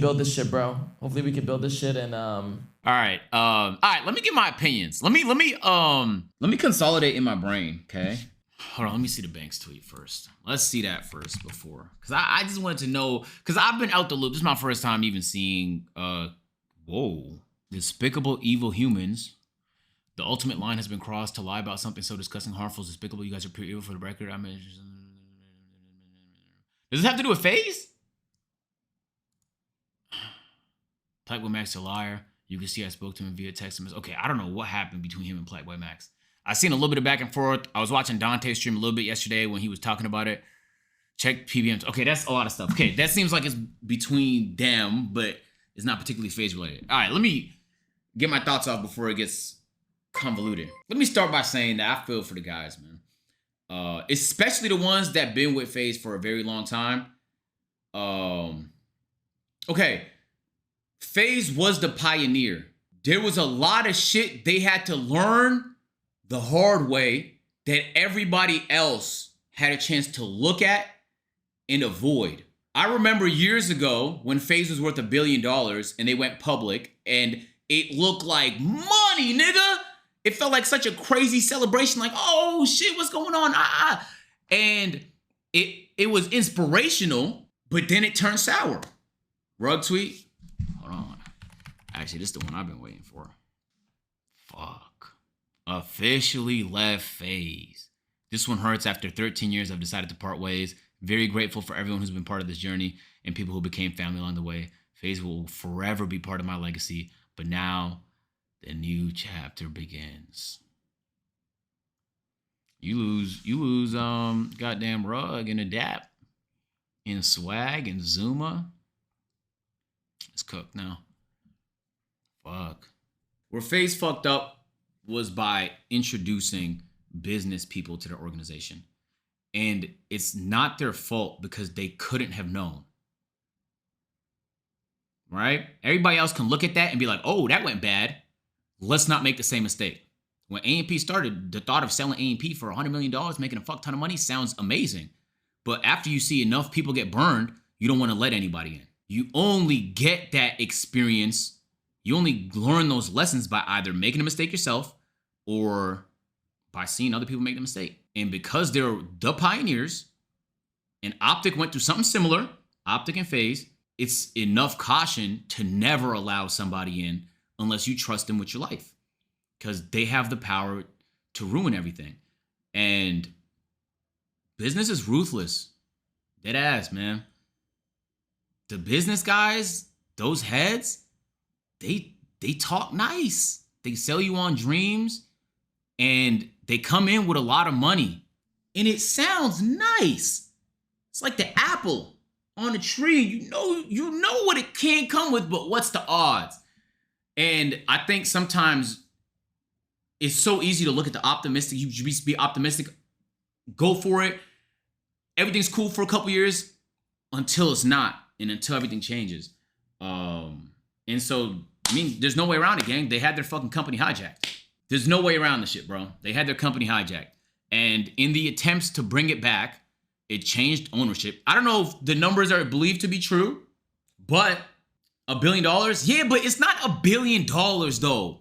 build this shit, bro. Hopefully we can build this shit and All right, let me get my opinions. Let me consolidate in my brain, okay? Hold on, let me see the Banks tweet first. Let's see that first before. Cause I just wanted to know, cause I've been out the loop. This is my first time even seeing despicable evil humans. The ultimate line has been crossed to lie about something so disgusting, harmful, despicable. You guys are pure evil for the record. I mean, does this have to do with FaZe? Playboy Max a liar. You can see I spoke to him via text message. Okay, I don't know what happened between him and Playboy Max. I seen a little bit of back and forth. I was watching Dante stream a little bit yesterday when he was talking about it. Check PBMs. Okay, that's a lot of stuff. Okay, that seems like it's between them, but it's not particularly FaZe related. All right, let me get my thoughts off before it gets convoluted. Let me start by saying that I feel for the guys, man. Especially the ones that been with FaZe for a very long time. Okay, FaZe was the pioneer. There was a lot of shit they had to learn the hard way that everybody else had a chance to look at and avoid. I remember years ago when FaZe was worth $1 billion and they went public and it looked like money, nigga. It felt like such a crazy celebration, like, oh shit, what's going on? And it was inspirational, but then it turned sour. Rug tweet. Hold on. Actually, this is the one I've been waiting for. Fuck. Officially left FaZe. This one hurts. After 13 years, I've decided to part ways. Very grateful for everyone who's been part of this journey and people who became family along the way. FaZe will forever be part of my legacy, but now The new chapter begins. You lose goddamn Rug and Adapt and Swag and Zuma. It's cooked now. Fuck. Where FaZe fucked up was by introducing business people to their organization. And it's not their fault because they couldn't have known. Right? Everybody else can look at that and be like, oh, that went bad. Let's not make the same mistake. When A&P started, the thought of selling A&P for $100 million, making a fuck ton of money sounds amazing. But after you see enough people get burned, you don't want to let anybody in. You only get that experience. You only learn those lessons by either making a mistake yourself or by seeing other people make the mistake. And because they're the pioneers, and Optic went through something similar, Optic and FaZe, it's enough caution to never allow somebody in unless you trust them with your life. Because they have the power to ruin everything. And business is ruthless. Dead ass, man. The business guys, those heads, they talk nice. They sell you on dreams. And they come in with a lot of money. And it sounds nice. It's like the apple on a tree. You know what it can come with, but what's the odds? And I think sometimes it's so easy to look at the optimistic. You should be optimistic. Go for it. Everything's cool for a couple years until it's not, and until everything changes. And so, I mean, there's no way around it, gang. They had their fucking company hijacked. There's no way around the shit, bro. They had their company hijacked. And in the attempts to bring it back, it changed ownership. I don't know if the numbers are believed to be true, but $1 billion? Yeah, but it's not $1 billion though.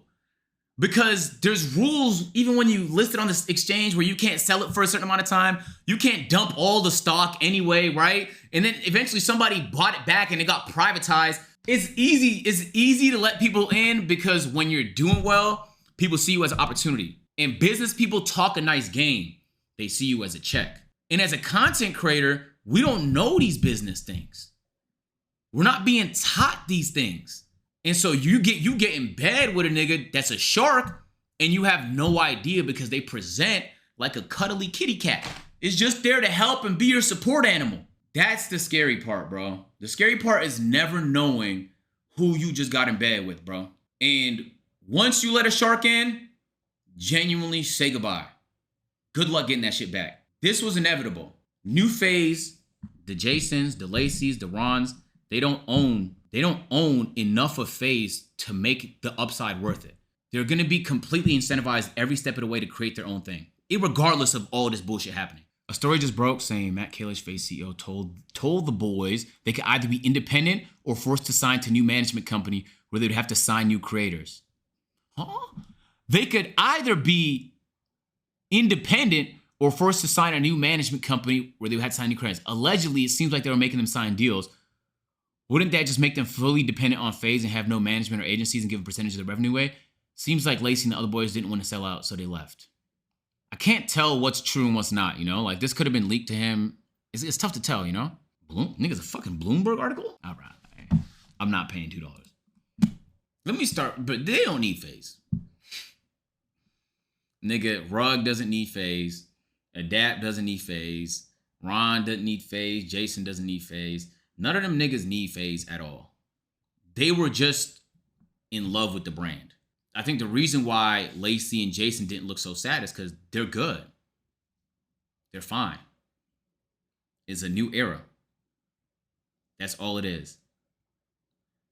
Because there's rules, even when you list it on this exchange, where you can't sell it for a certain amount of time. You can't dump all the stock anyway, right? And then eventually somebody bought it back and it got privatized. It's easy to let people in because when you're doing well, people see you as an opportunity. And business people talk a nice game. They see you as a check. And as a content creator, we don't know these business things. We're not being taught these things. And so you get in bed with a nigga that's a shark and you have no idea because they present like a cuddly kitty cat. It's just there to help and be your support animal. That's the scary part, bro. The scary part is never knowing who you just got in bed with, bro. And once you let a shark in, genuinely say goodbye. Good luck getting that shit back. This was inevitable. New FaZe, the Jasons, the Lacey's, the Rons, they don't own enough of FaZe to make the upside worth it. They're gonna be completely incentivized every step of the way to create their own thing, irregardless of all this bullshit happening. A story just broke saying Matt Kalish, FaZe CEO, told the boys they could either be independent or forced to sign to new management company where they'd have to sign new creators. Huh? They could either be independent or forced to sign a new management company where they had to sign new creators. Allegedly, it seems like they were making them sign deals. Wouldn't that just make them fully dependent on FaZe and have no management or agencies and give a percentage of the revenue away? Seems like Lacey and the other boys didn't want to sell out, so they left. I can't tell what's true and what's not, you know? Like, this could have been leaked to him. It's tough to tell, you know? Nigga's a fucking Bloomberg article? All right. I'm not paying $2. Let me start, but they don't need FaZe. Nigga, Rug doesn't need FaZe. Adapt doesn't need FaZe. Ron doesn't need FaZe. Jason doesn't need FaZe. None of them niggas need FaZe at all. They were just in love with the brand. I think the reason why Lacey and Jason didn't look so sad is because they're good. They're fine. It's a new era. That's all it is.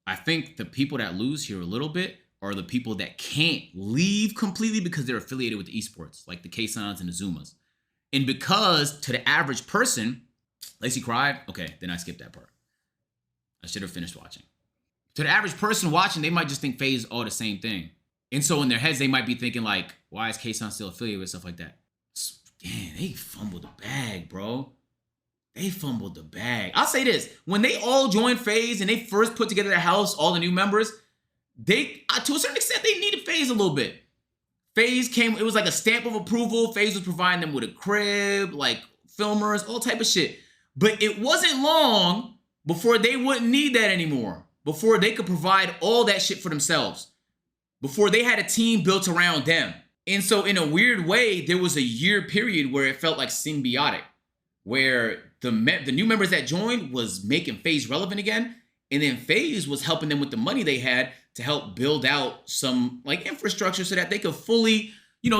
I think the people that lose here a little bit are the people that can't leave completely because they're affiliated with esports, like the Kaysans and the Zumas. And because to the average person, Lacey cried, okay, then I skipped that part. I should have finished watching. To the average person watching, they might just think FaZe is all the same thing. And so in their heads, they might be thinking like, why is Kaysan still affiliated with stuff like that? Damn, they fumbled the bag, bro. They fumbled the bag. I'll say this. When they all joined FaZe and they first put together their house, all the new members, they, to a certain extent, they needed FaZe a little bit. FaZe came, it was like a stamp of approval. FaZe was providing them with a crib, like filmers, all type of shit. But it wasn't long before they wouldn't need that anymore. Before they could provide all that shit for themselves. before they had a team built around them. And so in a weird way, there was a year period where it felt like symbiotic, where the new members that joined was making FaZe relevant again. And then FaZe was helping them with the money they had to help build out some like infrastructure so that they could fully,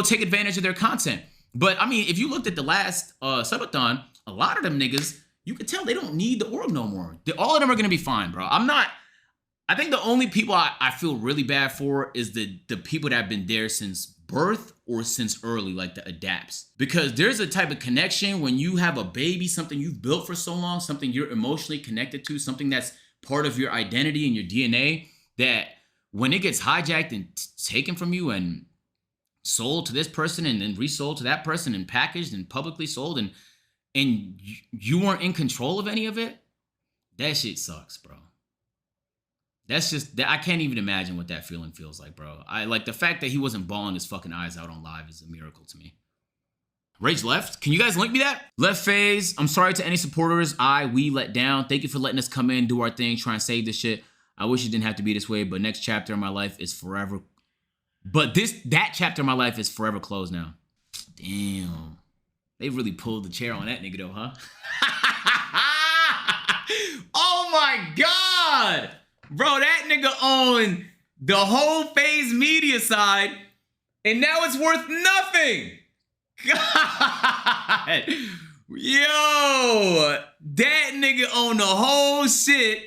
take advantage of their content. But I mean, if you looked at the last subathon, a lot of them niggas, you could tell they don't need the org no more. All of them are gonna be fine, bro. I think the only people I feel really bad for is the people that have been there since birth or since early, like the adapts. Because there's a type of connection when you have a baby, something you've built for so long, something you're emotionally connected to, something that's part of your identity and your DNA, that when it gets hijacked and taken from you and sold to this person and then resold to that person and packaged and publicly sold and you weren't in control of any of it, that shit sucks, bro. That's just, I can't even imagine what that feeling feels like, bro. I like the fact that he wasn't bawling his fucking eyes out on live is a miracle to me. Rage left. Can you guys link me that? Left FaZe. I'm sorry to any supporters we let down. Thank you for letting us come in, do our thing, try and save this shit. I wish it didn't have to be this way, but next chapter of my life is forever. But that chapter of my life is forever closed now. Damn. They really pulled the chair on that nigga though, huh? Oh my God. Bro, that nigga owned the whole FaZe media side, and now it's worth nothing. God. Yo, that nigga owned the whole shit,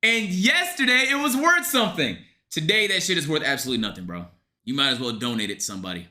and yesterday it was worth something. Today, that shit is worth absolutely nothing, bro. You might as well donate it to somebody.